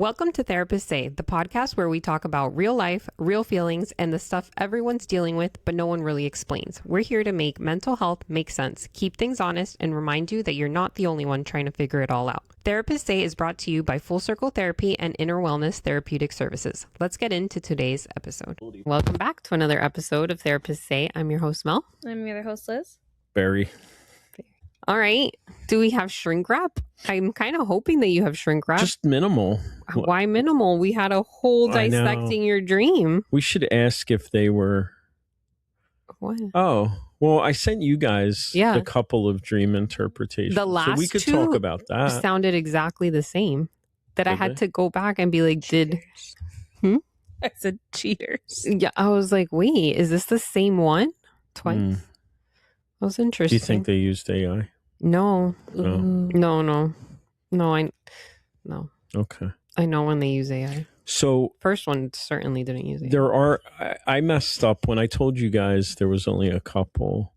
Welcome to Therapists Say, the podcast where we talk about real life, real feelings, and the stuff everyone's dealing with, but no one really explains. We're here to make mental health make sense, keep things honest, and remind you that you're not the only one trying to figure it all out. Therapists Say is brought to you by Full Circle Therapy and Inner Wellness Therapeutic Services. Let's get into today's episode. Welcome back to another episode of Therapists Say. I'm your host, Mel. I'm your other host, Liz. Barry. All right. Do we have shrink wrap? I'm kind of hoping that you have shrink wrap. Just minimal. Why minimal? We had a whole dissecting your dream. We should ask if they were... What? Oh, well, I sent you guys Yeah. a couple of dream interpretations. The last so we could two talk about that. sounded exactly the same. That I Did had they? to go back and be like, Cheaters. Hmm? I said cheaters. Yeah, I was like, wait, is this the same one? Twice? Mm. That was Do interesting. you think they used AI? No. Oh. No. Okay. I know when they use AI. So First one certainly didn't use AI. there are... I messed up when I told you guys there was only a couple.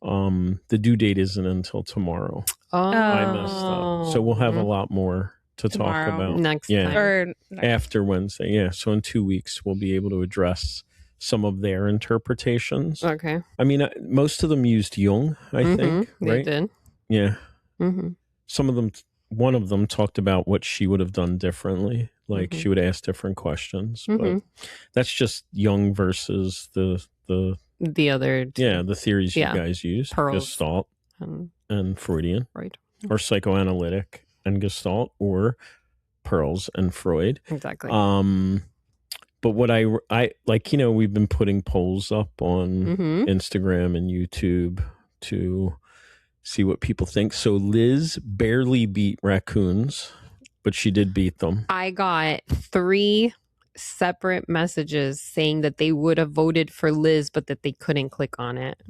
The due date isn't until tomorrow. Oh. I messed up. So we'll have a lot more to Tomorrow. talk about. Next Yeah. time. Or After Wednesday. Yeah. So in 2 weeks, we'll be able to address some of their interpretations. Okay. I mean, most of them used Jung, I think, They right? did. Yeah. Mm-hmm. Some of them, one of them talked about what she would have done differently. Like Mhm. she would ask different questions. Mhm. But that's just Jung versus the The other two. the theories Yeah. you guys used. Pearls. Gestalt and Freudian. Right. Or psychoanalytic and Gestalt, or Pearls and Freud. Exactly. But what I like, we've been putting polls up on Mm-hmm. Instagram and YouTube to see what people think. So Liz barely beat raccoons, but she did beat them. I got 3 separate messages saying that they would have voted for Liz, but that they couldn't click on it.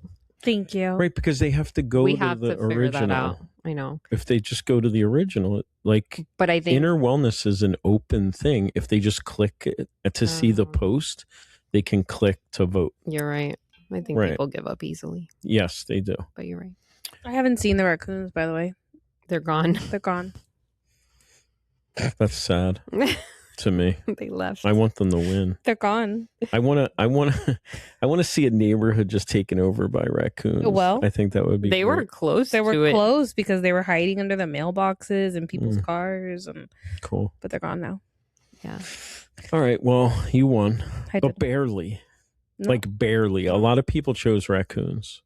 thank you. Right, because they have to go We to have the to figure that out. original. I know. If they just go to the original, like But I think inner wellness is an open thing. If they just click it to see the Oh. post, they can click to vote. you're right. I think Right. people give up easily, Yes, they do. but you're right. I haven't seen the raccoons, by the way. They're gone. They're gone. That's sad to me. They left. I want them to win. They're gone. I want to see a neighborhood just taken over by raccoons. Well, I think that would be. They were great. close They were to it. closed because they were hiding under the mailboxes and people's cars, Cool. but they're gone now. Yeah. All right. Well, you won, I but did. barely. No. Like barely. A lot of people chose raccoons,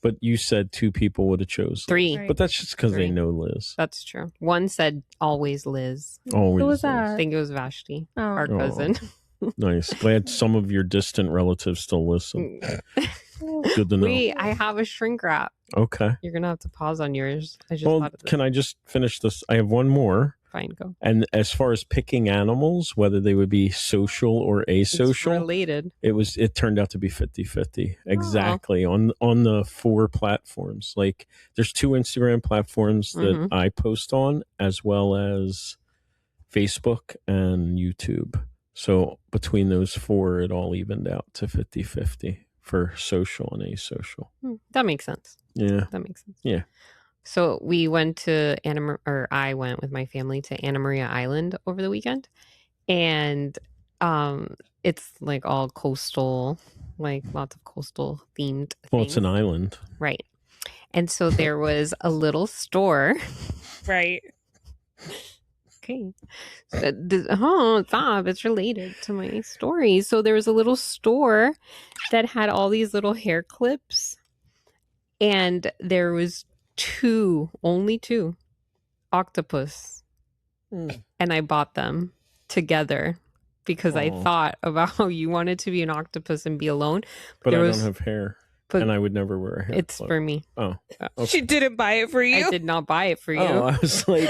but you said 2 people would have chose. 3. Right. But that's just because they 3. know Liz. That's true. One said always Liz. Always. Who was Liz. that? I think it was Vashti, Oh. our Oh. cousin. Nice. Glad some of your distant relatives still listen. Good to know. Wait, I have a shrink wrap. Okay. You're gonna have to pause on yours. I just Well, thought of this. can I just finish this? I have one more. Fine, go. And as far as picking animals, whether they would be social or It's asocial, related. it turned out to be 50-50 exactly on the 4 platforms. Like there's 2 Instagram platforms that Mhm. I post on, as well as Facebook and YouTube. So between those 4, it all evened out to 50-50 for social and asocial. That makes sense. Yeah. That makes sense. Yeah. So we went to I went with my family to Anna Maria Island over the weekend, and it's like all coastal, like lots of coastal themed. Well, it's things. an island. Right. And so there was a little store. Right. Okay. Stop. It's related to my story. So there was a little store that had all these little hair clips, and there was only two octopus. And I bought them together because I Aw. thought about how you wanted to be an octopus and be alone. But There I was- don't have hair. but And I would never wear a hair It's clip. for me. Oh. Okay. She didn't buy it for you. I did not buy it for you. Oh, I was like,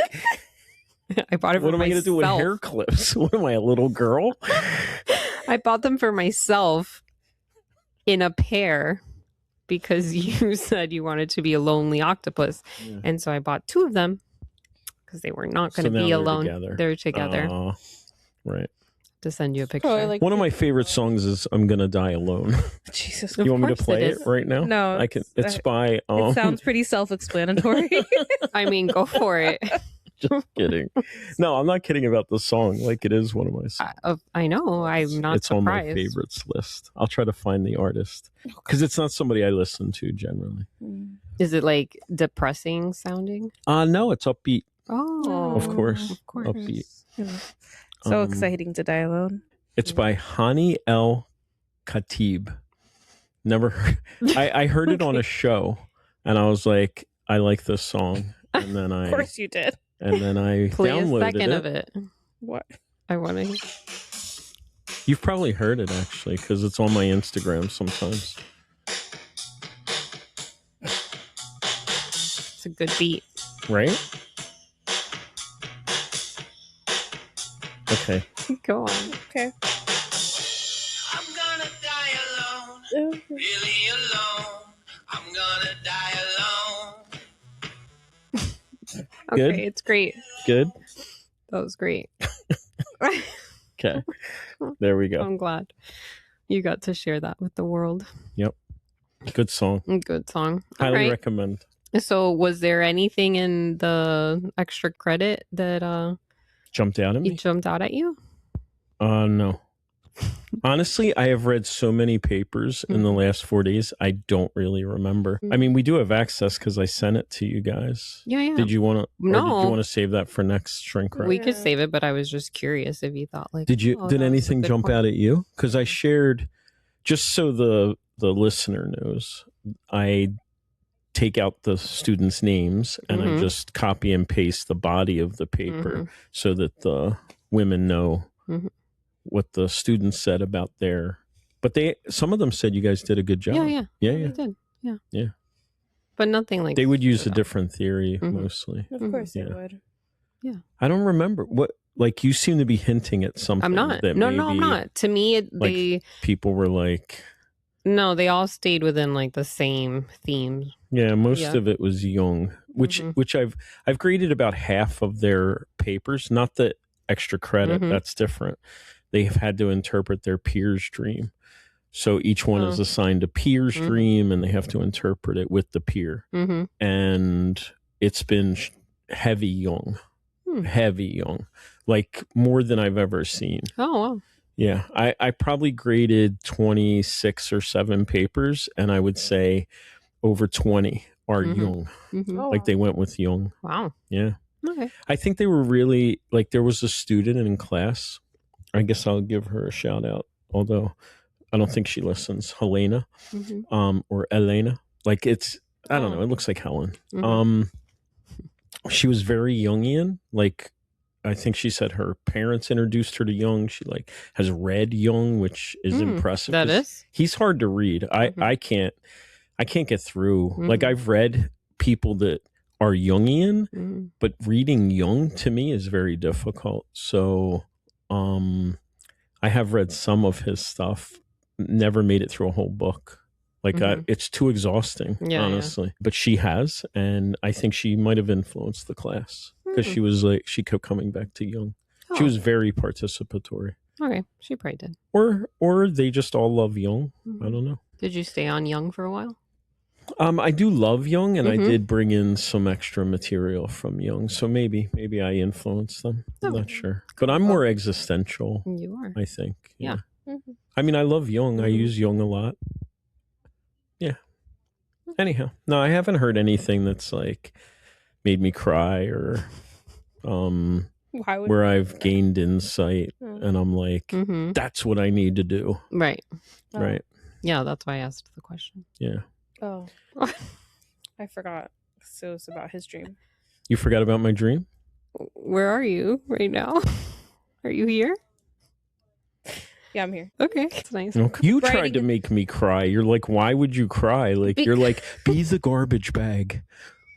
I bought it for what am I going to do with myself. hair clips? What am I, a little girl? I bought them for myself in a pair because you said you wanted to be a lonely octopus. Yeah. And so I bought 2 of them because they were not going to So now be they're alone. together. They're together. Aw. Right. To send you a picture. Probably like One of my favorite songs is "I'm Gonna Die Alone." Jesus. Of You want me to course play it it is. right now? No, I can. It's by. It sounds pretty self-explanatory. I mean, go for it. Just kidding. No, I'm not kidding about the song. Like, it is one of my songs. I know. I'm not It's surprised. on my favorites list. I'll try to find the artist because it's not somebody I listen to generally. Is it like depressing sounding? No, it's upbeat. Oh, Of course. Of course. Upbeat. So exciting to die alone. It's by Hani El Khatib. Never heard. I heard it on a show, and I was like, I like this song, and then Of course you did. and then I Play a downloaded second it. of it. What? I want to. You've probably heard it actually, because it's on my Instagram sometimes. It's a good beat. Right? Okay. Go on. Okay. I'm gonna die alone, really alone. I'm gonna die alone. Okay, Good. it's great. Good. That was great. Okay. There we go. I'm glad you got to share that with the world. Good song. Good song. All Highly right. recommend. So, was there anything in the extra credit that Jumped out at me? jumped out at you? No. Honestly, I have read so many papers in the last 4 days, I don't really remember. I mean, we do have access because I sent it to you guys. Yeah. Did you want to? No. Did you want to save that for next shrink wrap? We could save it, but I was just curious if you thought like. Did you? oh, did that was a anything good jump point. out at you? Because I shared, just so the listener knows, I take out the students' names and I just copy and paste the body of the paper so that the women know what the students said about their. But some of them said you guys did a good job. Yeah. Yeah. They did. Yeah. Yeah. But nothing like They would use a stood out. different theory mostly. Of course they Yeah. would. I don't remember what. Like, you seem to be hinting at something. I'm not. That No, I'm maybe not. To me, they people were like. no, they all stayed within like the same theme. Yeah, most Yeah. of it was Jung, which I've graded about half of their papers. Not the extra credit, that's different. They have had to interpret their peer's dream. So each one is assigned a peer's dream, and they have to interpret it with the peer. And it's been heavy Jung, like more than I've ever seen. Oh wow. Yeah, I probably graded 26 or 7 papers, and I would say over 20 are Jung. Like they went with Jung. Wow. Yeah. Okay. I think they were really, like, there was a student in class. I guess I'll give her a shout out, although I don't think she listens. Helena, or Elena. Like, I don't know. It looks like Helen. She was very Jungian. Like, I think she said her parents introduced her to Jung. She has read Jung, which is impressive. That is. He's hard to read. I can't get through. Like, I've read people that are Jungian, but reading Jung to me is very difficult. So, I have read some of his stuff. Never made it through a whole book. Like, it's too exhausting, honestly. But she has, and I think she might have influenced the class because she kept coming back to Jung. Oh. She was very participatory. Okay, she probably did. Or they just all love Jung. I don't know. Did you stay on Jung for a while? I do love Jung, and I did bring in some extra material from Jung. So maybe I influenced them. I'm not sure. But I'm more existential, You are. I think. Yeah. I mean, I love Jung. I use Jung a lot. Yeah. Anyhow, no, I haven't heard anything that's like made me cry or Why would where I've gained insight and I'm like, that's what I need to do. Right. Oh. Right. Yeah, that's why I asked the question. Yeah. Oh. I forgot. So it's about his dream. You forgot about my dream? Where are you right now? Are you here? Yeah, I'm here. Okay, that's nice. Okay. You Writing tried to it- make me cry. You're like, why would you cry? Like, you're like, be the garbage bag.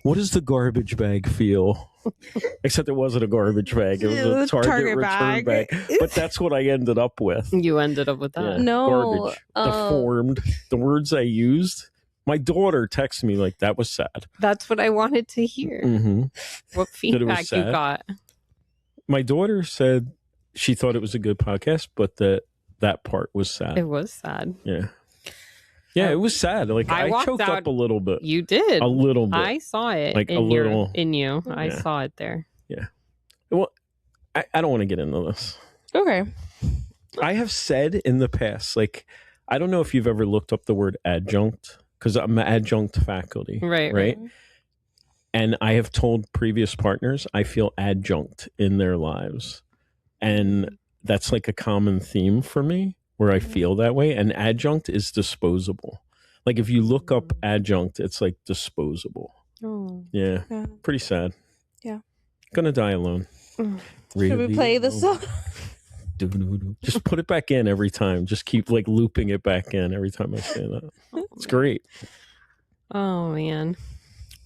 What does the garbage bag feel? Except it wasn't a garbage bag. It was a Target return bag. But that's what I ended up with. You ended up with that. Yeah. No, Garbage. Deformed. The words I used. My daughter texted me like, that was sad. That's what I wanted to hear. Mm-hmm. What it was feedback you sad? got? My daughter said she thought it was a good podcast, but that part was sad. It was sad. Yeah. Yeah, it was sad. Like, I I walked choked out- up a little bit. You did. A little bit. I saw it Like, in a little- in you. I Yeah. saw it there. Yeah. I don't want to get into this. Okay. I have said in the past, like, I don't know if you've ever looked up the word adjunct, because I'm an adjunct faculty. Right. And I have told previous partners I feel adjunct in their lives. And that's like a common theme for me where I feel that way. And adjunct is disposable. Like if you look up adjunct, it's like disposable. Oh. Yeah. Pretty sad. Yeah. Gonna die alone. Should we play the song? Just put it back in every time. Just keep like looping it back in every time I say that. It's great. Oh, man.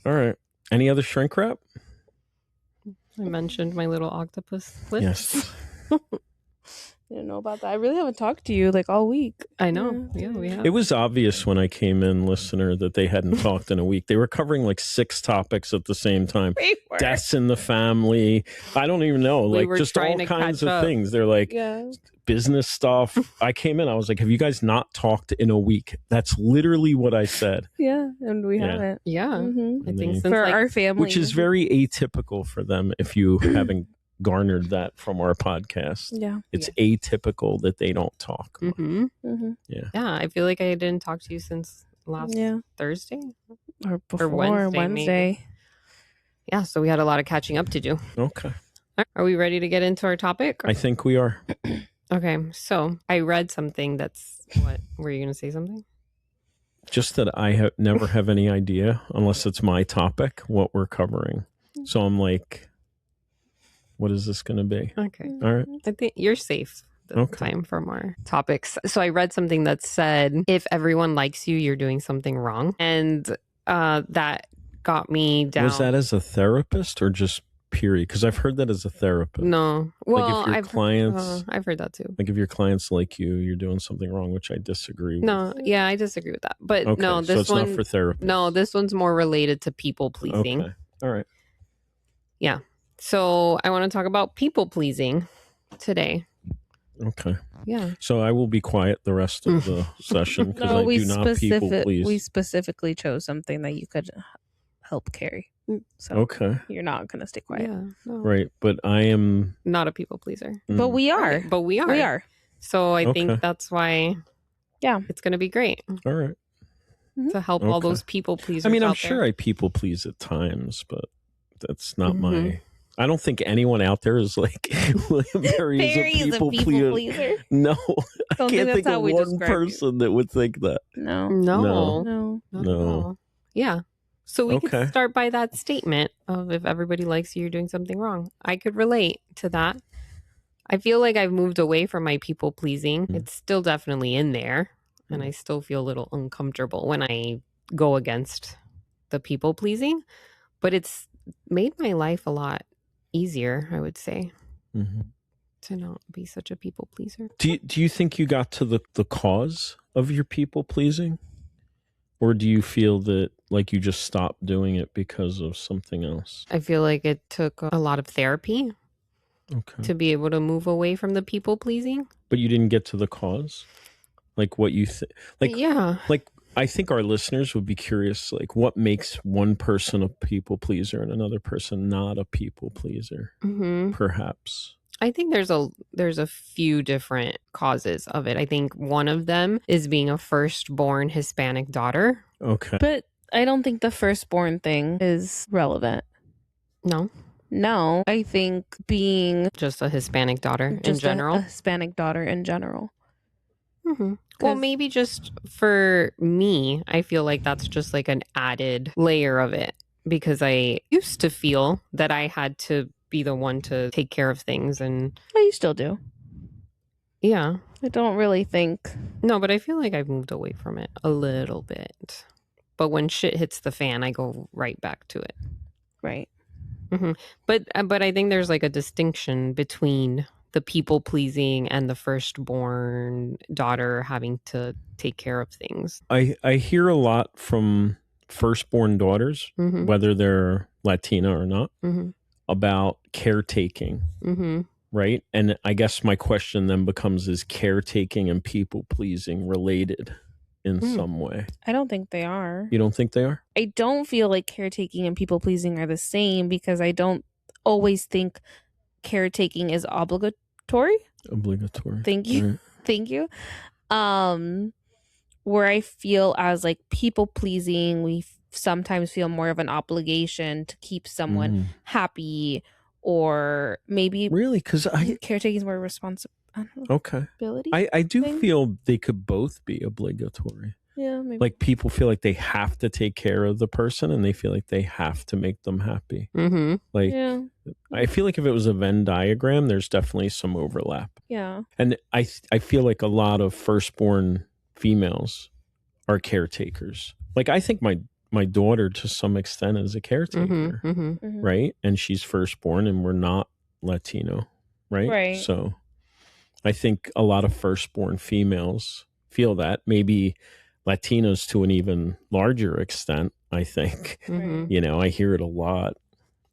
All right. Any other shrink wrap? I mentioned my little octopus lips. Yes. I didn't know about that. I really haven't talked to you like all week. I know. Yeah, we have. It was obvious when I came in, listener, that they hadn't talked in a week. They were covering like 6 topics at the same time. Deaths in the family. I don't even know. We Like were just trying all to kinds catch of up. things. They're like business stuff. I came in, I was like, have you guys not talked in a week? That's literally what I said. Yeah, and we Yeah. haven't. Yeah. Mhm. I And think they- since For like, our family. Which is very atypical for them if you haven't garnered that from our podcast. Yeah. It's atypical that they don't talk. Mm-hmm. Mm-hmm. Yeah, I feel like I didn't talk to you since last Thursday. Thursday. Or before Wednesday, Wednesday. Yeah, so we had a lot of catching up to do. Okay. Are we ready to get into our topic? I think we are. Okay, so I read something that's what were you going to say something? Just that I never have any idea, unless it's my topic, what we're covering. So I'm like, what is this going to be? Okay. All right. I think you're safe this Okay. time from our topics. So I read something that said, if everyone likes you, you're doing something wrong. And that got me down. Was that as a therapist or just period? Because I've heard that as a therapist. No. Well, Like if your clients, I've heard that too. like if your clients like you, you're doing something wrong, which I disagree with. No, yeah, I disagree with that. But Okay. no, so this it's one, not for therapists. no, this one's more related to people pleasing. Okay. All right. So I want to talk about people pleasing today. Okay. Yeah. So I will be quiet the rest of the session because I do not people please. we specifically chose something that you could help carry. So Okay. you're not going to stay quiet. Yeah. No. Right. But I am. Not a people pleaser. But we are. Okay, but we are. We are. So I Okay. think that's why Yeah. it's going to be great All right. to help all Okay. those people pleasers. I mean, I'm out sure there. I people please at times, but that's not Mhm. my. I don't think anyone out there is like William Perry Barry is a people pleaser. No, I Don't can't think that's how of we one describe you. person that would think that. No. No. No. Not at No. all. Yeah. So we Okay. could start by that statement of if everybody likes you, you're doing something wrong. I could relate to that. I feel like I've moved away from my people pleasing. It's still definitely in there. And I still feel a little uncomfortable when I go against the people pleasing. But it's made my life a lot easier, I would say, Mm-hmm. to not be such a people pleaser. Do you think you got to the cause of your people pleasing, or do you feel that like you just stopped doing it because of something else? I feel like it took a lot of therapy Okay, to be able to move away from the people pleasing. but you didn't get to the cause, like what you think. Like Yeah. like I think our listeners would be curious, like what makes one person a people pleaser and another person not a people pleaser, Hmm. perhaps. I think there's a few different causes of it. I think one of them is being a firstborn Hispanic daughter. Okay. But I don't think the firstborn thing is relevant. No, No, I think being just a Hispanic daughter in just general. a Hispanic daughter in general. Hmm. Well, 'Cause- maybe just for me, I feel like that's just like an added layer of it because I used to feel that I had to be the one to take care of things. And Well, you still do. yeah, I don't really think. no, but I feel like I've moved away from it a little bit. But when shit hits the fan, I go right back to it. Right. But I think there's like a distinction between the people pleasing and the firstborn daughter having to take care of things. I hear a lot from firstborn daughters, Mm-hmm. whether they're Latina or not, Mm-hmm. about caretaking, Mm-hmm. right? And I guess my question then becomes, is caretaking and people pleasing related in some way? I don't think they are. You don't think they are? I don't feel like caretaking and people pleasing are the same because I don't always think caretaking is obligatory. Thank you. Right. Thank you. Where I feel as like people pleasing, we sometimes feel more of an obligation to keep someone happy, or maybe Really? Because caretaking is more responsibility. Okay. I do feel they could both be obligatory. Yeah, maybe. Like people feel like they have to take care of the person and they feel like they have to make them happy. Like, Yeah. I feel like if it was a Venn diagram, there's definitely some overlap. Yeah. And I feel like a lot of firstborn females are caretakers. Like I think my daughter to some extent is a caretaker, right? And she's firstborn and we're not Latino, right? Right. So I think a lot of firstborn females feel that. Maybe Latinos to an even larger extent, I think. You know, I hear it a lot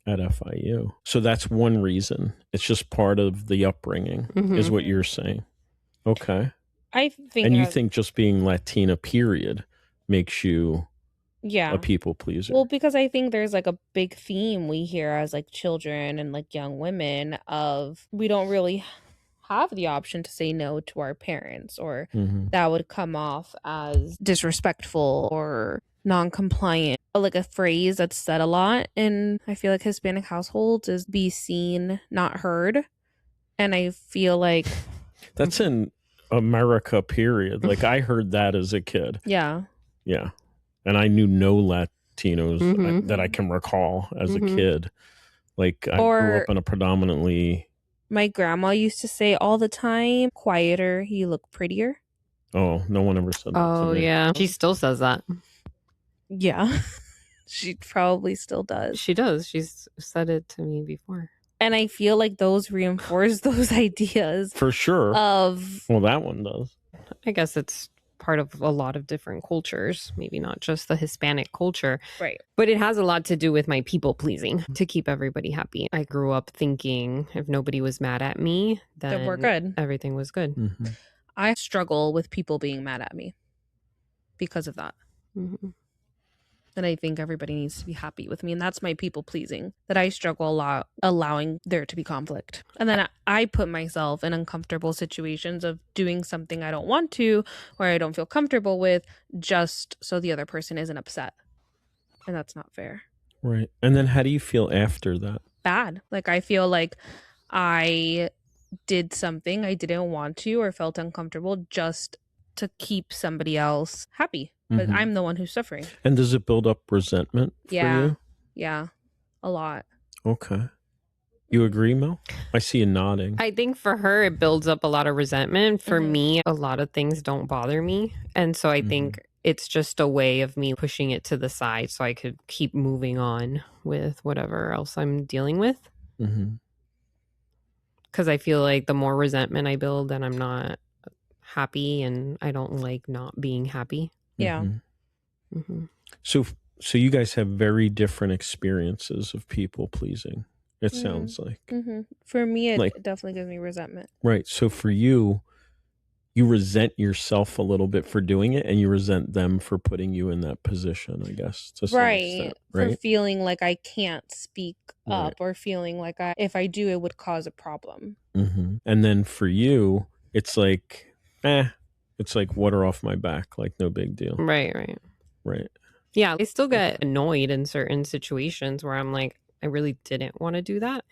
at FIU. So that's one reason. It's just part of the upbringing, is what you're saying. Okay. I think. And you think just being Latina, period, makes you a people pleaser? Well, because I think there's like a big theme we hear as like children and like young women of we don't really have the option to say no to our parents, or that would come off as disrespectful or non-compliant. Like a phrase that's said a lot in I feel like Hispanic households is be seen, not heard. And I feel like that's in America, period. Like I heard that as a kid. Yeah. And I knew no Latinos that I can recall as a kid. Like I grew up in a predominantly. My grandma used to say all the time, quieter, you look prettier. Oh, no one ever said that to me. Yeah. She still says that. Yeah. She probably still does. She does. She's said it to me before. And I feel like those reinforce those ideas. For sure. Well, that one does. I guess it's part of a lot of different cultures, maybe not just the Hispanic culture. Right. But it has a lot to do with my people pleasing to keep everybody happy. I grew up thinking if nobody was mad at me, then we're good. Everything was good. I struggle with people being mad at me because of that. And I think everybody needs to be happy with me. And that's my people pleasing, that I struggle a lot allowing there to be conflict. And then I put myself in uncomfortable situations of doing something I don't want to, or I don't feel comfortable with, just so the other person isn't upset. And that's not fair. Right. And then how do you feel after that? Bad. Like I feel like I did something I didn't want to or felt uncomfortable just to keep somebody else happy. But I'm the one who's suffering. And does it build up resentment for you? Yeah, a lot. Okay. You agree, Mel? I see you nodding. I think for her, it builds up a lot of resentment. For me, a lot of things don't bother me. And so I think it's just a way of me pushing it to the side so I could keep moving on with whatever else I'm dealing with. Because I feel like the more resentment I build, then I'm not happy, and I don't like not being happy. Yeah. So you guys have very different experiences of people pleasing. It sounds like. For me, it definitely gives me resentment. Right. So for you resent yourself a little bit for doing it, and you resent them for putting you in that position, I guess. To some extent, right. For feeling like I can't speak up, or feeling like if I do, it would cause a problem. And then for you, it's like, it's like water off my back, like no big deal. Right. Yeah, I still get annoyed in certain situations where I'm like, I really didn't want to do that.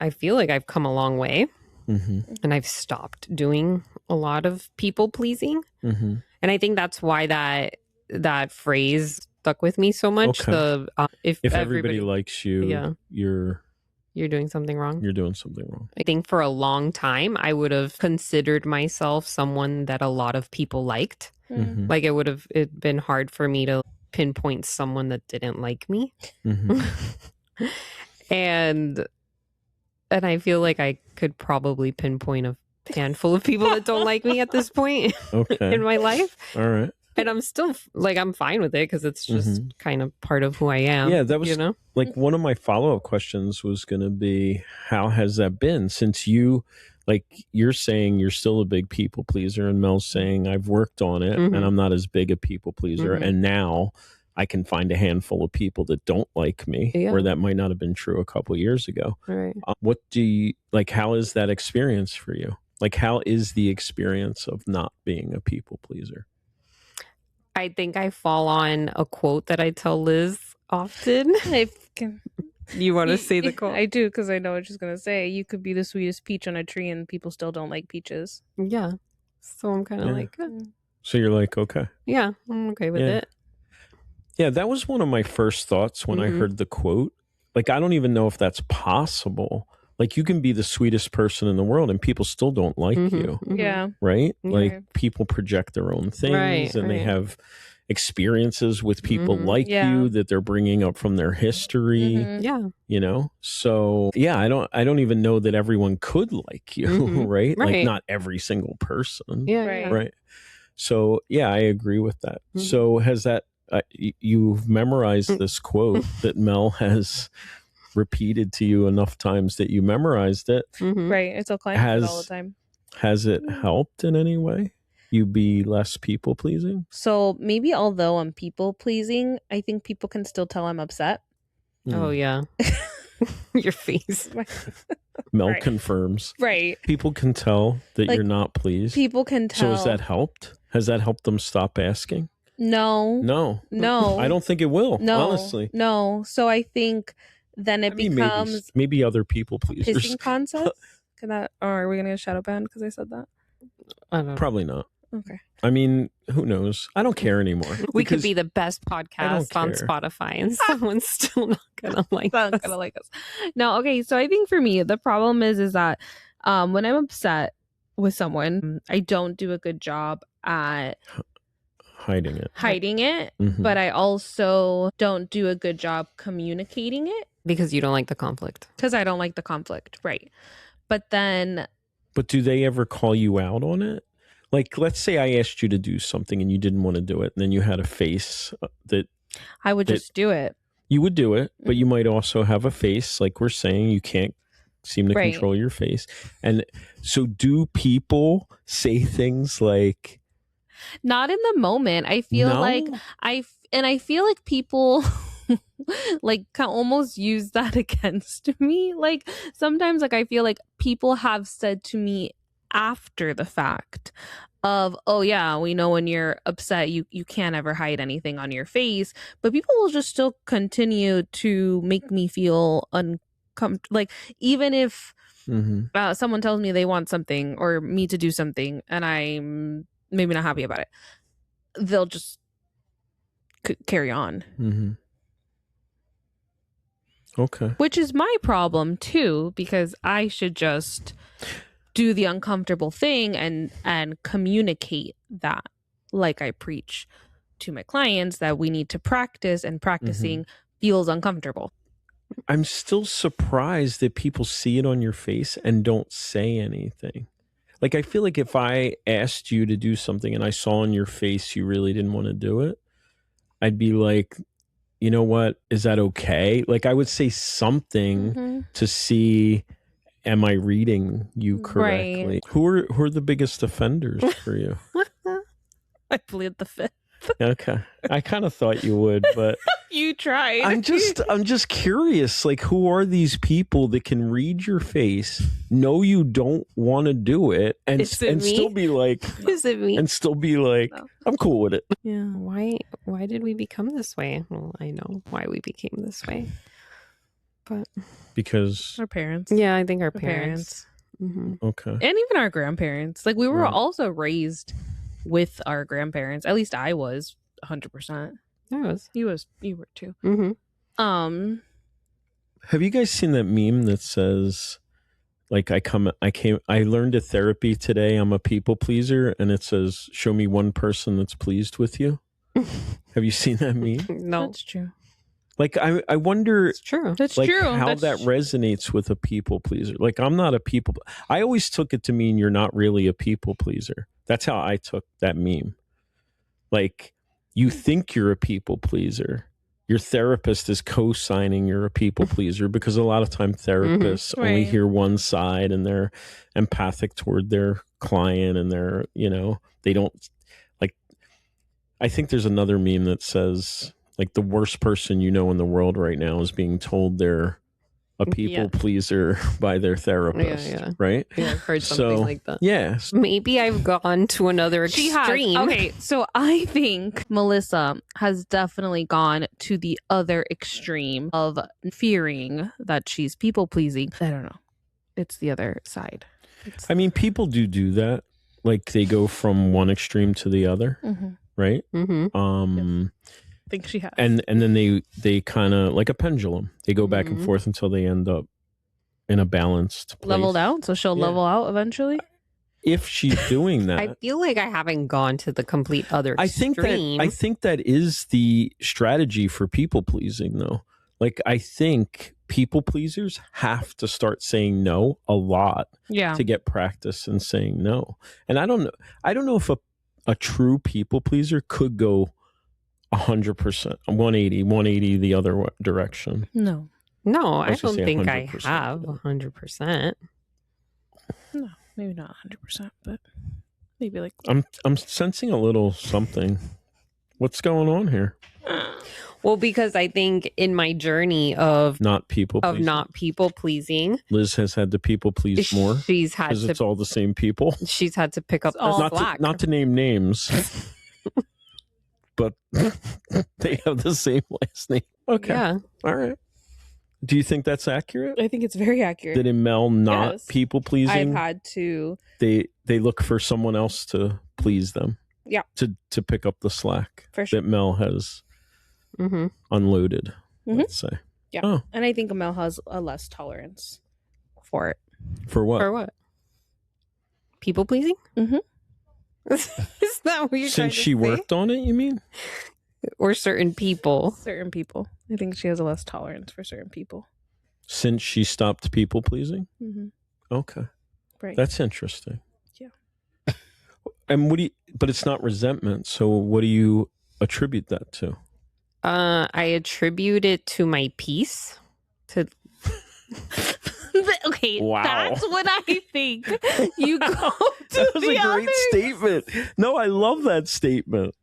I feel like I've come a long way, and I've stopped doing a lot of people pleasing. And I think that's why that phrase stuck with me so much. Okay. If everybody likes you, you're doing something wrong. You're doing something wrong. I think for a long time, I would have considered myself someone that a lot of people liked. Like it would have been hard for me to pinpoint someone that didn't like me. And I feel like I could probably pinpoint a handful of people that don't like me at this point in my life. All right. And I'm still I'm fine with it because it's just kind of part of who I am. Yeah, that was like one of my follow-up questions was going to be, how has that been since you're saying you're still a big people pleaser, and Mel's saying I've worked on it and I'm not as big a people pleaser. And now I can find a handful of people that don't like me, where that might not have been true a couple of years ago. Right. What do you like? How is that experience for you? Like, how is the experience of not being a people pleaser? I think I fall on a quote that I tell Liz often. You want to say the quote? I do, because I know what she's going to say. You could be the sweetest peach on a tree and people still don't like peaches. Yeah. So I'm kind of like... So you're like, okay. Yeah, I'm okay with it. Yeah, that was one of my first thoughts when I heard the quote. Like, I don't even know if that's possible. Like, you can be the sweetest person in the world and people still don't like you. Yeah. Right? Like, people project their own things and they have experiences with people like you that they're bringing up from their history. Yeah. You know? So, yeah, I don't even know that everyone could like you, right? Like, not every single person. Yeah. Right. So, yeah, I agree with that. So, has that you've memorized this quote that Mel has repeated to you enough times that you memorized it. Right. I tell clients it all the time. Has it helped in any way? You be less people pleasing? So maybe although I'm people pleasing, I think people can still tell I'm upset. Oh, yeah. Your face. Mel confirms. Right. People can tell that you're not pleased. People can tell. So has that helped? Has that helped them stop asking? No. I don't think it will, honestly. No. So I think then it becomes maybe other people pleasers. Pissing contests? Or are we going to get shadow banned because I said that? I don't know. Probably not. Okay. I mean, who knows? I don't care anymore. We could be the best podcast on Spotify and someone's still not gonna like us. No, okay. So I think for me, the problem is that when I'm upset with someone, I don't do a good job at hiding it. But I also don't do a good job communicating it. Because you don't like the conflict. Because I don't like the conflict, right. But do they ever call you out on it? Like, let's say I asked you to do something and you didn't want to do it, and then you had a face that... I would just do it. You would do it, but you might also have a face, like we're saying, you can't seem to control your face. And so do people say things like... Not in the moment. I feel like I feel like people like can almost use that against me. Like sometimes like I feel like people have said to me after the fact of, oh yeah, we know when you're upset you can't ever hide anything on your face, but people will just still continue to make me feel uncomfortable. Like even if someone tells me they want something or me to do something and I'm maybe not happy about it, they'll just carry on. Okay. Which is my problem too, because I should just do the uncomfortable thing and communicate that, like I preach to my clients that we need to practice, and practicing feels uncomfortable. I'm still surprised that people see it on your face and don't say anything. Like, I feel like if I asked you to do something and I saw on your face you really didn't want to do it, I'd be like, you know what? Is that okay? Like, I would say something to see, am I reading you correctly? Right. Who are the biggest offenders for you? I plead the fifth. Okay. I kind of thought you would, but you tried. I'm just curious, like, who are these people that can read your face, know you don't want to do it, and still be like, is it me? And still be like, no. I'm cool with it. Yeah. Why did we become this way? Well, I know why we became this way. But because our parents. Yeah, I think our parents. Okay. And even our grandparents. Like, we were also raised with our grandparents. At least I was 100%. You were too. Have you guys seen that meme that says, like, I learned at therapy today, I'm a people pleaser, and it says, show me one person that's pleased with you? Have you seen that meme? No. That's true. Like, I wonder. It's true. That's like, true. How that resonates with a people pleaser. Like, I'm not a people. I always took it to mean you're not really a people pleaser. That's how I took that meme. Like, you think you're a people pleaser. Your therapist is co-signing you're a people pleaser, because a lot of time therapists only hear one side and they're empathic toward their client, and they're, they don't like. I think there's another meme that says, Like the worst person you know in the world right now is being told they're a people pleaser by their therapist, right? Yeah, I've heard something like that. Yeah. Maybe I've gone to another extreme. Okay, so I think Melissa has definitely gone to the other extreme of fearing that she's people pleasing. I don't know. It's the other side. I mean, people do that. Like they go from one extreme to the other, right? Mm-hmm. I think she has. And then they kind of like a pendulum. They go back and forth until they end up in a balanced place. Leveled out, so she'll level out eventually. If she's doing that, I feel like I haven't gone to the complete other extreme. I think that is the strategy for people pleasing, though. Like I think people pleasers have to start saying no a lot to get practice in saying no. And I don't know if a true people pleaser could go 100%, 180 the other direction. No, I don't think I have 100%. No, maybe not 100%, but maybe like I'm sensing a little something. What's going on here? Well, because I think in my journey of not people pleasing, Liz has had to people please more. She's had to. It's all the same people. She's had to pick up the slack. Not to name names. But they have the same last name. Okay. Yeah. All right. Do you think that's accurate? I think it's very accurate. That in Mel not people pleasing? I've had to. They look for someone else to please them. Yeah. To pick up the slack for sure. that Mel has unloaded. Let's say. Yeah. Oh. And I think Mel has a less tolerance for it. For what? For what? People pleasing? Mm-hmm. Is that what you're Since she worked on it, you mean? Or certain people? Certain people. I think she has a less tolerance for certain people. Since she stopped people pleasing? Mm-hmm. Okay. Right. That's interesting. Yeah. And but it's not resentment. So what do you attribute that to? I attribute it to my peace. Okay, wow. That's what I think. You go to that was the a great statement. No, I love that statement.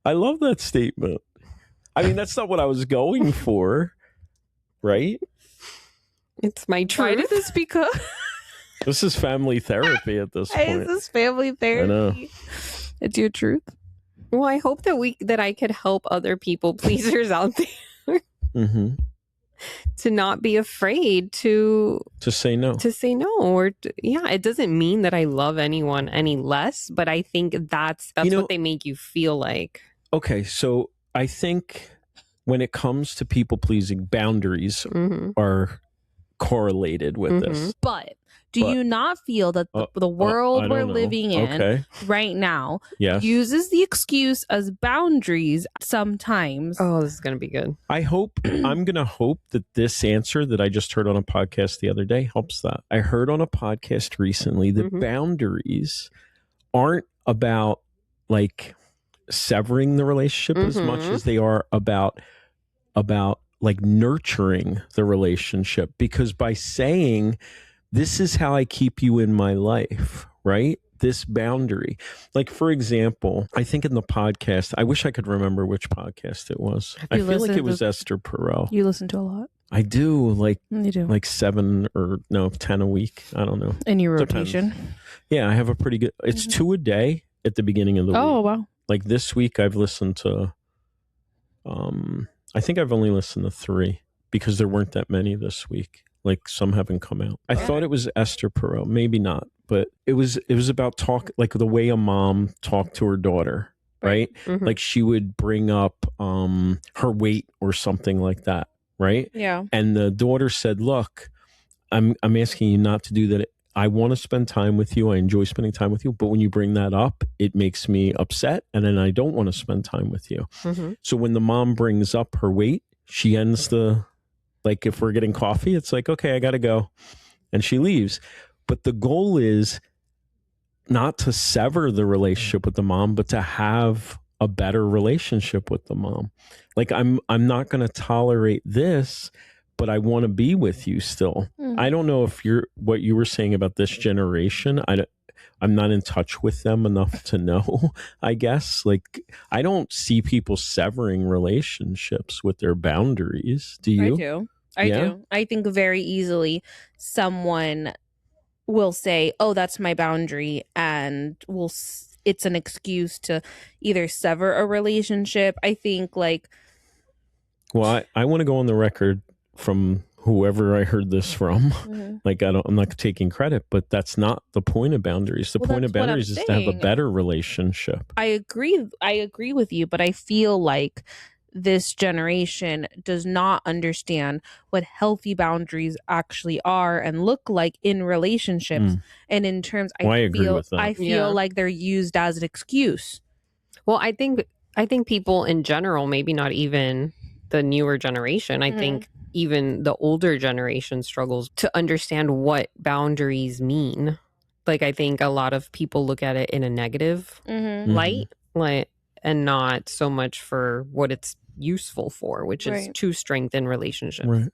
I mean, that's not what I was going for, right? It's my truth. Why did this become? This is family therapy at this point. Is this family therapy? I know. It's your truth. Well, I hope that I could help other people pleasers out there. Mm-hmm. To not be afraid to say no. Or it doesn't mean that I love anyone any less, but I think that's what they make you feel like. Okay, so I think when it comes to people pleasing, boundaries are correlated with this. But do you not feel that the world we're living in right now uses the excuse as boundaries sometimes? Oh, this is going to be good. I'm going to hope that this answer that I just heard on a podcast the other day helps that. I heard on a podcast recently that boundaries aren't about like severing the relationship as much as they are about like nurturing the relationship, because by saying, this is how I keep you in my life, right? This boundary. Like, for example, I think in the podcast, I wish I could remember which podcast it was. I feel like it was Esther Perel. You listen to a lot. I do. You do. Like 7 or 10 a week. I don't know. In your rotation? Depends. Yeah, I have a pretty good, it's 2 a day at the beginning of the week. Oh, wow. Like this week I've listened to, I think I've only listened to 3 because there weren't that many this week. Like some haven't come out. I thought it was Esther Perel, maybe not, but it was about like the way a mom talked to her daughter, right? Mm-hmm. Like she would bring up her weight or something like that, right? Yeah. And the daughter said, "Look, I'm asking you not to do that. I want to spend time with you. I enjoy spending time with you, but when you bring that up, it makes me upset, and then I don't want to spend time with you." Mm-hmm. So when the mom brings up her weight, she ends like if we're getting coffee, it's like, okay, I got to go. And she leaves. But the goal is not to sever the relationship with the mom, but to have a better relationship with the mom. Like I'm not going to tolerate this, but I want to be with you still. Mm-hmm. I don't know if what you were saying about this generation. I I'm not in touch with them enough to know, I guess. Like, I don't see people severing relationships with their boundaries. Do you? I do. I think very easily someone will say, oh, that's my boundary, and it's an excuse to either sever a relationship. I think like, well, I want to go on the record from whoever I heard this from. Like, I'm not taking credit, but that's not the point of boundaries. The point of boundaries is to have a better relationship. I agree with you, but I feel like this generation does not understand what healthy boundaries actually are and look like in relationships. And in terms, I agree with that. I feel like they're used as an excuse. Well, I think people in general, maybe not even the newer generation, I think even the older generation struggles to understand what boundaries mean. Like, I think a lot of people look at it in a negative light, and not so much for what it's useful for, which is to strengthen relationships.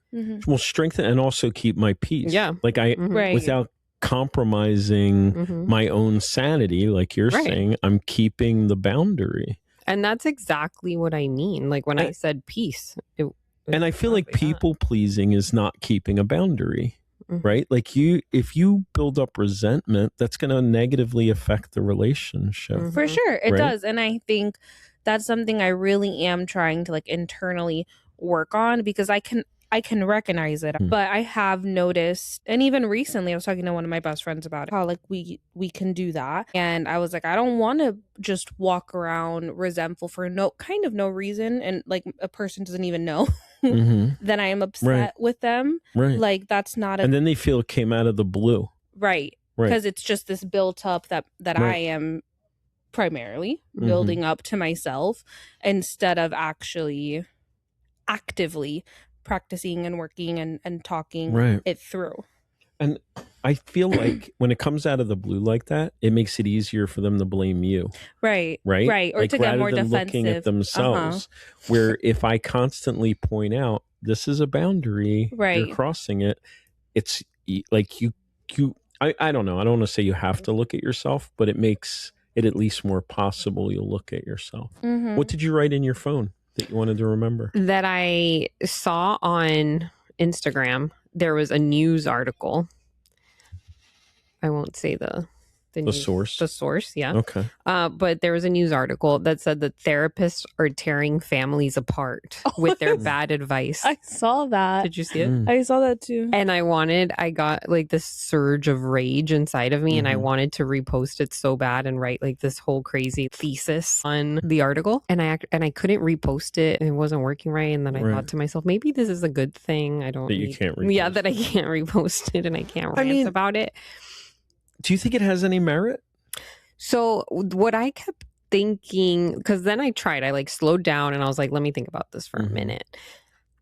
Well, strengthen and also keep my peace. Yeah. Like, without compromising my own sanity, like you're saying, I'm keeping the boundary. And that's exactly what I mean. Like, when I said peace. And I feel like people pleasing is not keeping a boundary, right? Like, if you build up resentment, that's going to negatively affect the relationship. For sure. It does. And I think that's something I really am trying to like internally work on, because I can recognize it, but I have noticed, and even recently I was talking to one of my best friends about it, how like we can do that. And I was like, I don't want to just walk around resentful for no reason, and like a person doesn't even know that I am upset with them. Like, that's not and then they feel it came out of the blue. Because it's just this built up that I am primarily building up to myself, instead of actually actively practicing and working and talking it through. And I feel like when it comes out of the blue like that, it makes it easier for them to blame you. Right. Or like, to get more defensive. Looking at themselves, where if I constantly point out, this is a boundary, you're crossing it, it's like you I don't know. I don't want to say you have to look at yourself, but it makes it at least more possible you'll look at yourself. What did you write in your phone that you wanted to remember? That I saw on Instagram, there was a news article. I won't say the source. The source, yeah. Okay. But there was a news article that said that therapists are tearing families apart with their bad advice. I saw that. Did you see it? I saw that too. And I got like this surge of rage inside of me, and I wanted to repost it so bad and write like this whole crazy thesis on the article. And I couldn't repost it, and it wasn't working right. And then I thought to myself, maybe this is a good thing. I don't that you can't repost. That I can't repost it and I can't rant about it. Do you think it has any merit? So what I kept thinking, because then I like slowed down and I was like, let me think about this for a minute.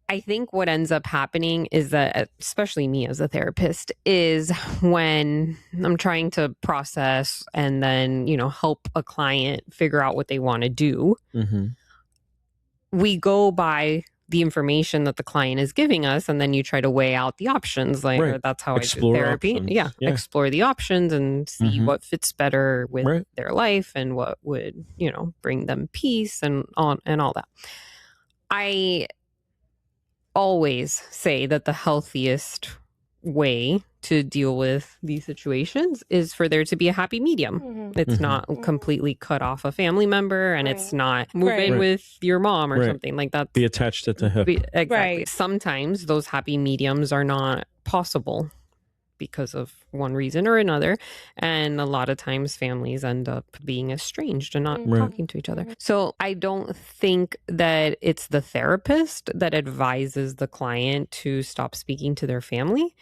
I think what ends up happening is that, especially me as a therapist, is when I'm trying to process and then, help a client figure out what they want to do, we go by the information that the client is giving us, and then you try to weigh out the options. Like, that's how explore I do therapy. Options. Yeah, explore the options and see what fits better with their life and what would, bring them peace and all that. I always say that the healthiest way to deal with these situations is for there to be a happy medium. It's not completely cut off a family member, and it's not move in with your mom or something like that. Be attached at the hip. Exactly. Sometimes those happy mediums are not possible because of one reason or another, and a lot of times families end up being estranged and not talking to each other. So I don't think that it's the therapist that advises the client to stop speaking to their family.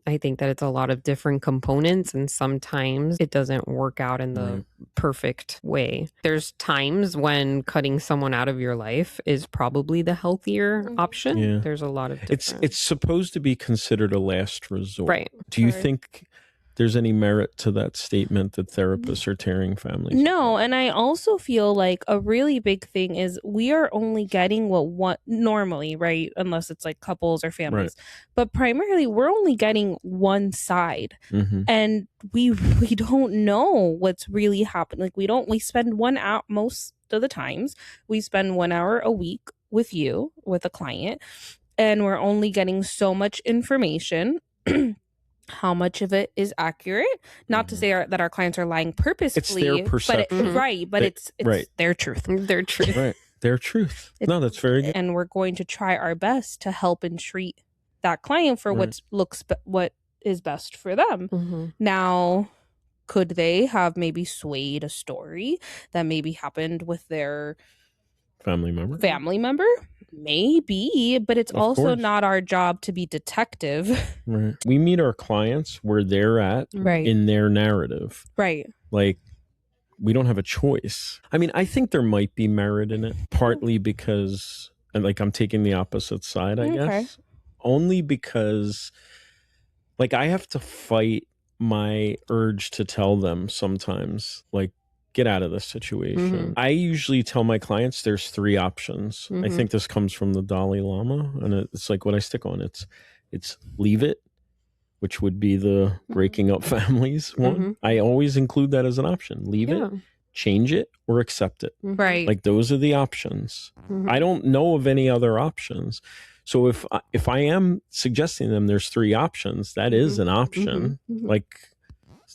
I think that it's a lot of different components, and sometimes it doesn't work out in the perfect way. There's times when cutting someone out of your life is probably the healthier option. Yeah. There's a lot of different... It's supposed to be considered a last resort. Right. Do you think there's any merit to that statement that therapists are tearing families No, apart. and I also feel like a really big thing is we are only getting what normally, right? Unless it's like couples or families. Right. But primarily we're only getting one side. Mm-hmm. And we don't know what's really happening. Like we spend 1 hour most of the times. We spend 1 hour a week with you, with a client, and we're only getting so much information. How much of it is accurate? Not to say that our clients are lying purposefully. It's their perception. But it's their truth. Their truth. Right. Their truth. No, that's very good. And we're going to try our best to help and treat that client for what is best for them. Mm-hmm. Now, could they have maybe swayed a story that maybe happened with their family member? Maybe, but it's also not our job to be detective. Right. We meet our clients where they're at in their narrative. Right. Like, we don't have a choice. I mean, I think there might be merit in it, partly because, and like I'm taking the opposite side, I guess. Only because, like, I have to fight my urge to tell them sometimes, like, get out of this situation. Mm-hmm. I usually tell my clients there's 3 options. Mm-hmm. I think this comes from the Dalai Lama, and it's like what I stick on. It's leave it, which would be the breaking up families one. Mm-hmm. I always include that as an option. Leave it, change it, or accept it. Right. Like those are the options. Mm-hmm. I don't know of any other options. So if I am suggesting them there's 3 options, that is an option. Mm-hmm. Like,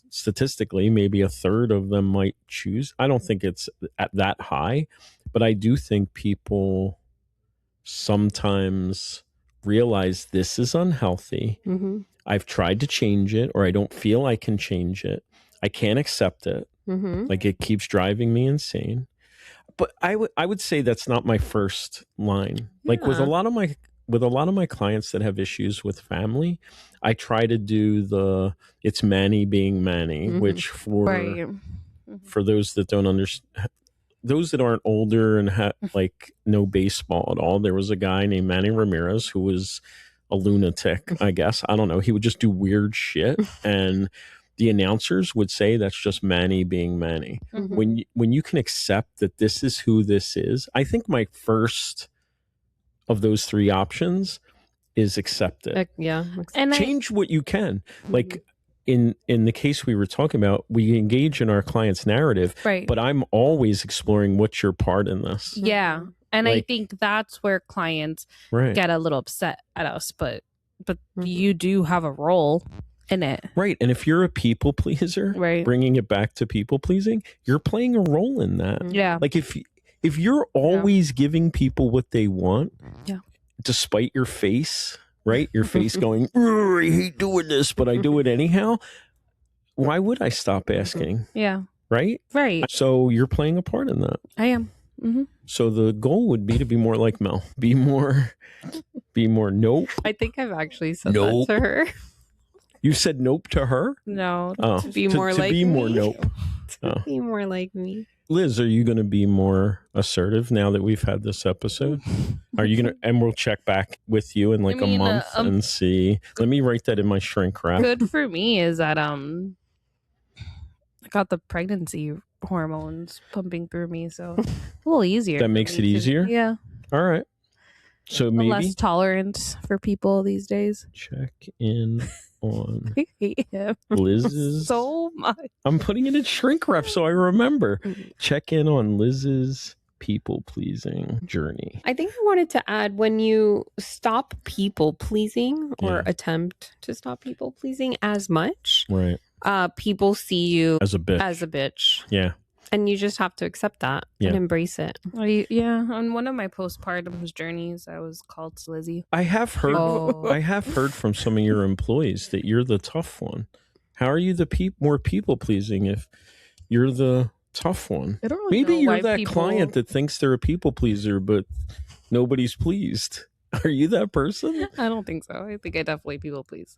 statistically, maybe a third of them might choose. I don't think it's at that high, but I do think people sometimes realize this is unhealthy. Mm-hmm. I've tried to change it, or I don't feel I can change it. I can't accept it. Mm-hmm. Like, it keeps driving me insane. But I would say that's not my first line. Yeah. Like with a lot of my clients that have issues with family, I try to do it's Manny being Manny, mm-hmm. which for those that don't understand, those that aren't older and know baseball at all, there was a guy named Manny Ramirez who was a lunatic, I guess. I don't know. He would just do weird shit, and the announcers would say that's just Manny being Manny. Mm-hmm. When you can accept that this is who this is, I think my first of those 3 options is accept it. And change what you can. Like in the case we were talking about, we engage in our client's narrative, right? But I'm always exploring what's your part in this. Yeah. And I think that's where clients get a little upset at us, but you do have a role in it. Right. And if you're a people pleaser, bringing it back to people pleasing, you're playing a role in that. Yeah. Like if you're always giving people what they want, despite your face, right? Your face going, I hate doing this, but I do it anyhow. Why would I stop asking? Yeah. Right? Right. So you're playing a part in that. I am. Mm-hmm. So the goal would be to be more like Mel. Be more nope. I think I've actually said that to her. You said nope to her? No. To be more like me. To be more nope. Be more like me. Liz, are you going to be more assertive now that we've had this episode? Are you going to, and we'll check back with you in a month and see. Let me write that in my shrink wrap. Good for me is that I got the pregnancy hormones pumping through me, so a little easier. That makes it easier? Yeah. All right. So maybe less tolerant for people these days. Check in on I hate him Liz's so much. I'm putting it in shrink wrap so I remember. Check in on Liz's people pleasing journey. I think I wanted to add, when you stop people pleasing or attempt to stop people pleasing as much, right? People see you as a bitch. Yeah. And you just have to accept that and embrace it. On one of my postpartum journeys, I was called Slizzy. I have heard from some of your employees that you're the tough one. How are you the more people pleasing if you're the tough one? I don't really Maybe know you're why that client that thinks they're a people pleaser, but nobody's pleased. Are you that person? I don't think so. I think I definitely people please.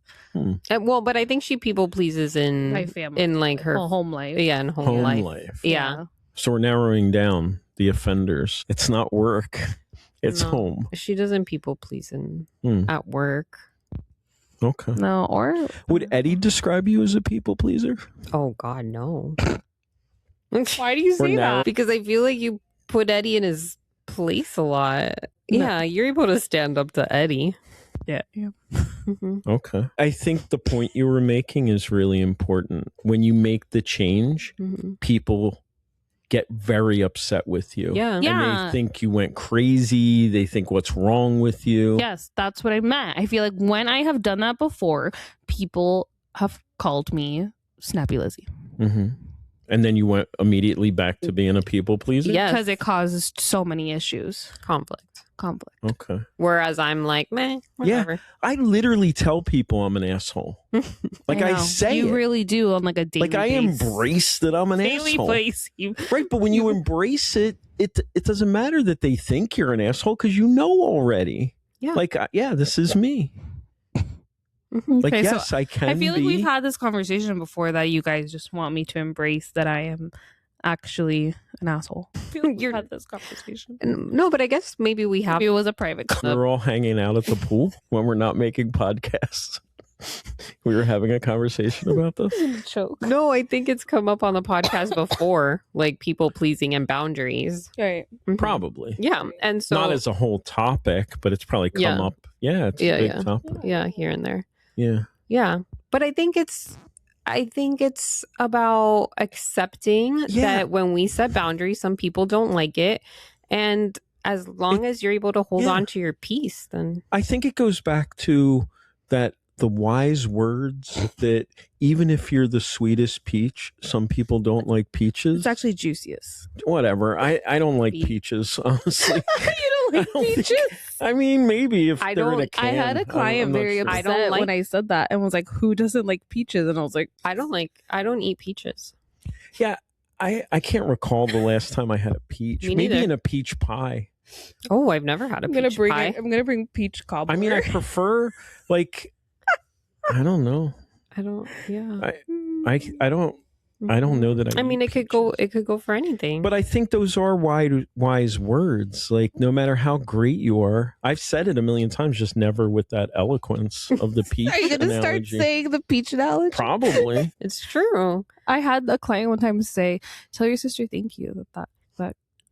Well, but I think she people pleases in my family, in like her home life. Yeah, in home life. Yeah. So we're narrowing down the offenders. It's not work. It's home. She doesn't people please at work. Okay. No, or Would Eddie describe you as a people pleaser? Oh God, no. why do you say now- that? Because I feel like you put Eddie in his place a lot. No. Yeah, you're able to stand up to Eddie. Yeah. Mhm. Okay. I think the point you were making is really important. When you make the change, Mhm. people get very upset with you. Yeah. Yeah. And they think you went crazy. They think what's wrong with you. Yes, that's what I meant. I feel like when I have done that before, people have called me Snappy Lizzie. Mm-hmm. And then you went immediately back to being a people pleaser? Yes. Because it causes so many issues. Conflict. Okay. Whereas I'm like, meh, whatever. I literally tell people I'm an asshole. Like I know. say you it. really do on like a daily Like I basis. embrace that I'm an daily asshole. place. Right, but when you embrace it, it doesn't matter that they think you're an asshole because you know already. Yeah. Like, this is me. Like, Okay, so yes, I can I feel like be. we've had this conversation before that you guys just want me to embrace that I am actually an asshole. I feel like we've had this conversation. No, but I guess maybe we have. Maybe it was a private club. We're all hanging out at the pool when we're not making podcasts. We were having a conversation about this. Choke. No, I think it's come up on the podcast before, like people pleasing and boundaries. Right. Mhm. Probably. Yeah, and so Not as a whole topic, but it's probably come Yeah. up. Yeah, it's Yeah, a big yeah. topic. yeah, here and there. Yeah. Yeah, but I think it's about accepting Yeah. that when we set boundaries, some people don't like it, and as long as you're able to hold Yeah. on to your peace, then I think it goes back to that the wise words that even if you're the sweetest peach, some people don't like peaches. It's actually juiciest. Whatever. I don't like Peach. peaches, honestly. You don't I don't think- peaches? I mean, maybe if I they're in a don't- can. I had a I'm client not very sure. I upset don't like- when I said that and was like, who doesn't like peaches? And I was like, I don't eat peaches. I can't recall the last time I had a peach. Me Maybe neither. in a peach pie. Oh, I've never had a I'm gonna peach bring pie. I'm gonna bring peach cobbler. I mean, I prefer like I don't know. I don't. Yeah. I don't know that I I mean, eat it could go. peaches. It could go for anything. But I think those are wise words. Like, no matter how great you are, I've said it a million times, just never with that eloquence of the peach Are you gonna analogy. start saying the peach analogy? Probably. it's true. I had a client one time say, "Tell your sister thank you."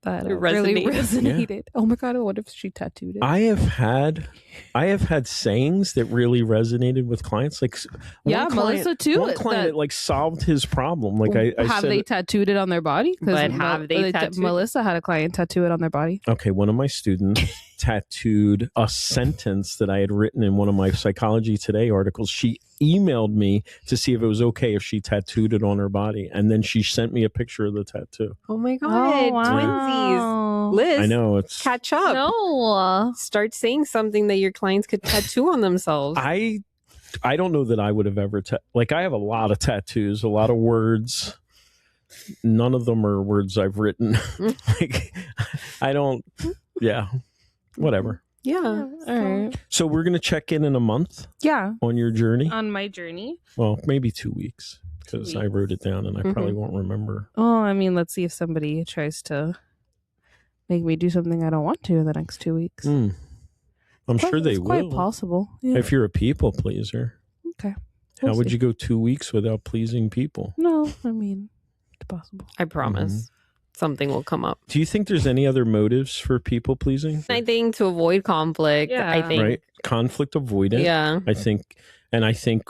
That It really resonated. resonated. Oh my god! What if she tattooed it? I have had sayings that really resonated with clients. Like, Yeah, one Melissa too, One client that- like solved his problem. Like I have said, they tattooed it on their body? 'Cause But have they tattooed it? Melissa had a client tattoo it on their body. okay, one of my students tattooed a sentence that I had written in one of my Psychology Today articles. She emailed me to see if it was okay if she tattooed it on her body, and then she sent me a picture of the tattoo. Oh my god, twinsies! Liz, I know it's. catch up. No. Start saying something that your clients could tattoo on themselves. I don't know that I would have ever like I have a lot of tattoos, a lot of words. None of them are words I've written. Like I don't. Yeah, whatever. yeah. All right. So we're gonna check in a month Yeah. on your journey. On my journey. Well, maybe 2 weeks because I weeks. wrote it down and I Mhm. probably won't remember. Oh, I mean, let's see if somebody tries to make me do something I don't want to in the next 2 weeks. I'm sure they it's will. quite possible. Yeah. If you're a people pleaser, Okay. how We'll would see. you go 2 weeks without pleasing people? No, I mean, it's possible. I promise something will come up. Do you think there's any other motives for people pleasing? I think to avoid conflict. Yeah. I think. Right, conflict avoidant. Yeah. I think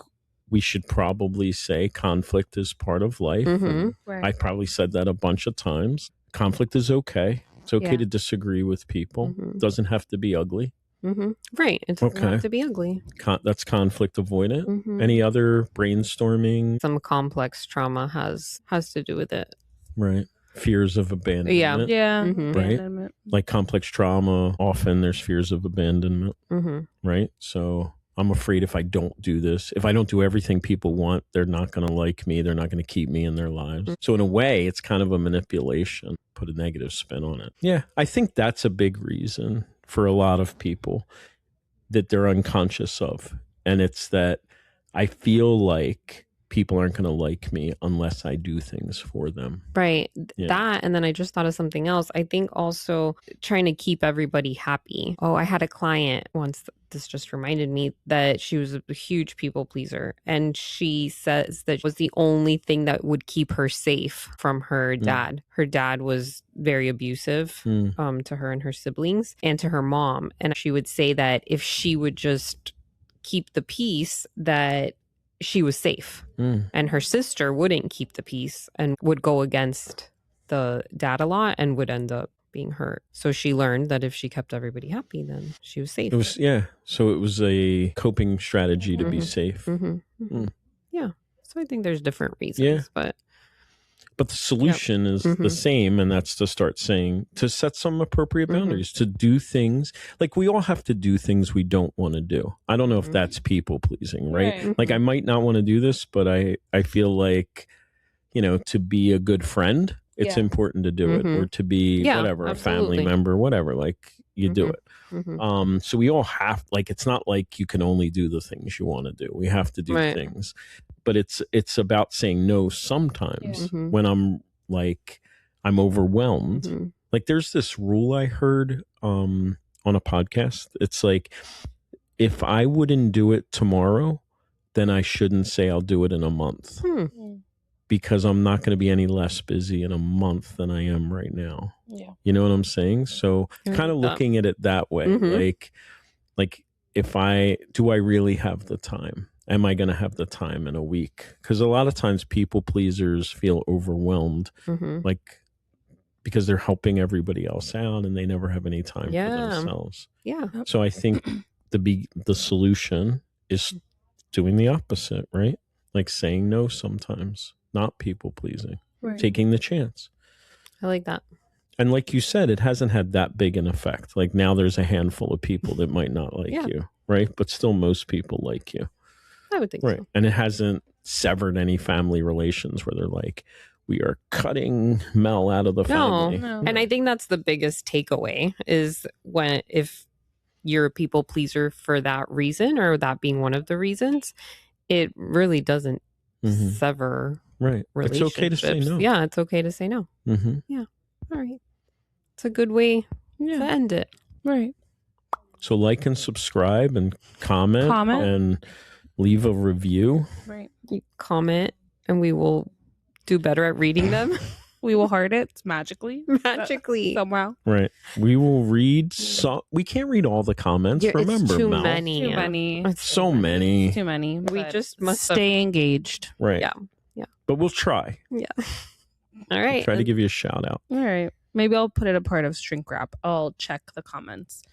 we should probably say conflict is part of life. Mhm. And Right. I probably said that a bunch of times. Conflict is okay. It's okay Yeah. to disagree with people. Mhm. Doesn't have to be ugly. Right. It doesn't Okay. have to be ugly. That's conflict avoidant. Mhm. Any other brainstorming? Some complex trauma has to do with it. Right. Fears of abandonment. Yeah. Mhm. Right. Abandonment. Like complex trauma, often there's fears of abandonment, Mm-hmm. right? So I'm afraid if I don't do this, if I don't do everything people want, they're not going to like me. They're not going to keep me in their lives. So in a way, it's kind of a manipulation. Put a negative spin on it. Yeah, I think that's a big reason for a lot of people that they're unconscious of. And it's that I feel like people aren't going to like me unless I do things for them. Right. Yeah. That, and then I just thought of something else. I think also trying to keep everybody happy. Oh, I had a client once, this just reminded me that she was a huge people pleaser. And she says that was the only thing that would keep her safe from her dad. Her dad was very abusive to her and her siblings and to her mom. And she would say that if she would just keep the peace, that she was safe. And her sister wouldn't keep the peace and would go against the dad a lot and would end up being hurt. So she learned that if she kept everybody happy, then she was safe. It was, so it was a coping strategy to be safe. Yeah. So I think there's different reasons, but the solution is the same, and that's to start saying, to set some appropriate boundaries, to do things. Like, we all have to do things we don't want to do. I don't know if that's people pleasing, right? Like, I might not want to do this, but I feel like, to be a good friend, it's important to do it, or to be whatever, a family member, whatever, like, you do it. So we all have, like, it's not like you can only do the things you want to do. We have to do things. But it's about saying no sometimes when I'm overwhelmed. Like, there's this rule I heard on a podcast. It's like, if I wouldn't do it tomorrow, then I shouldn't say I'll do it in a month. Because I'm not going to be any less busy in a month than I am right now. Yeah. You know what I'm saying? So kind of looking at it that way, like if I really have the time? Am I going to have the time in a week? Because a lot of times people pleasers feel overwhelmed, like, because they're helping everybody else out and they never have any time for themselves. Yeah. So I think the solution is doing the opposite, right? Like saying no sometimes, not people pleasing, taking the chance. I like that. And like you said, it hasn't had that big an effect. Like, now there's a handful of people that might not like you, right? But still most people like you. I would think so. And it hasn't severed any family relations where they're like, we are cutting Mel out of the family. No. And I think that's the biggest takeaway is if you're a people pleaser for that reason, or that being one of the reasons, it really doesn't sever relationships. It's okay to say no. Yeah, it's okay to say no. Yeah. All right. It's a good way to end it. Right. So like and subscribe and comment. And leave a review. Right. You comment and we will do better at reading them. We will heart it magically. Somehow. Right. We will read we can't read all the comments. Remember, it's too Mel. many. Too many. It's so many. Too many. We just must stay engaged. Right. Yeah. But we'll try. Yeah. All right. We'll try to give you a shout out. All right. Maybe I'll put it a part of shrink wrap. I'll check the comments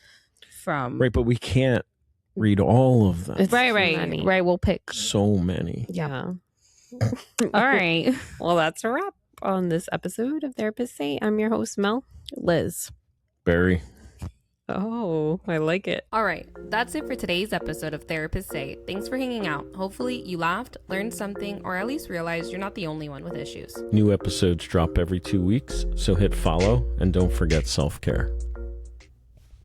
from. Right, but we can't read all of them. It's Right. We'll pick so many. Yeah. All right. Well, that's a wrap on this episode of Therapists Say. I'm your host, Mel. Liz. Barry. Oh, I like it. All right, that's it for today's episode of Therapists Say. Thanks for hanging out. Hopefully you laughed, learned something, or at least realized you're not the only one with issues. New episodes drop every 2 weeks, so hit follow and don't forget self-care.